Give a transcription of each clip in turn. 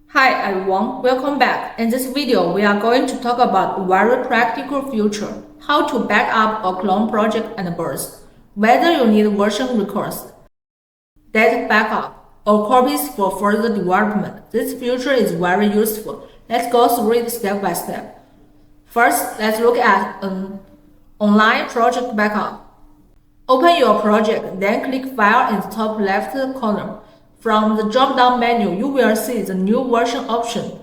Hi everyone, welcome back. In this video, we are going to talk about a very practical feature, how to back up a clone project and burst, whether you need version request, data backup, or copies for further development. This feature is very useful. Let's go through it step by step. First, let's look at an online project backup. Open your project, then click File in the top left corner. From the drop-down menu, you will see the New Version option.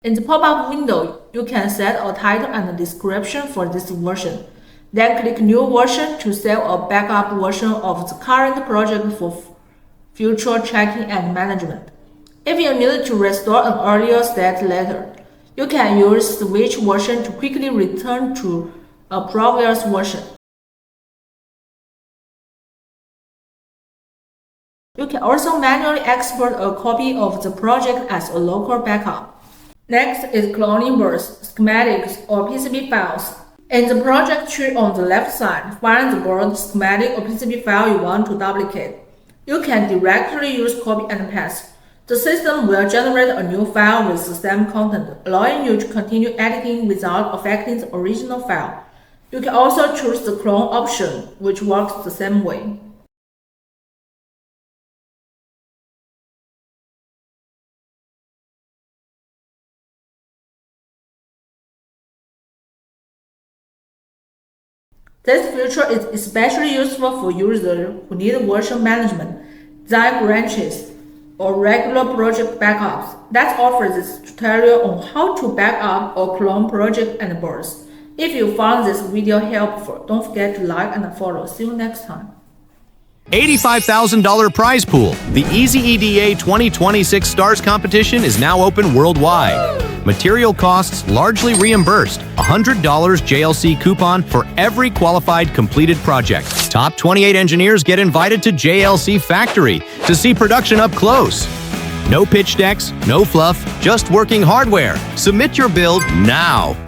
In the pop-up window, you can set a title and a description for this version. Then click New Version to save a backup version of the current project for future tracking and management. If you need to restore an earlier state later, you can use Switch version to quickly return to a previous version. You can also manually export a copy of the project as a local backup. Next is cloning bursts, schematics, or PCB files. In the project tree on the left side, find the board, schematic, or PCB file you want to duplicate. You can directly use copy and paste. The system will generate a new file with the same content, allowing you to continue editing without affecting the original file. You can also choose the clone option, which works the same way. This feature is especially useful for users who need version management, design branches, or regular project backups. That offers this tutorial on how to back up or clone project and burst. If you found this video helpful, don't forget to like and follow. See you next time. $85,000 prize pool. The EasyEDA 2026 Stars competition is now open worldwide. Material costs largely reimbursed. $100 JLC coupon for every qualified completed project. Top 28 engineers get invited to JLC Factory to see production up close. No pitch decks, no fluff, just working hardware. Submit your build now.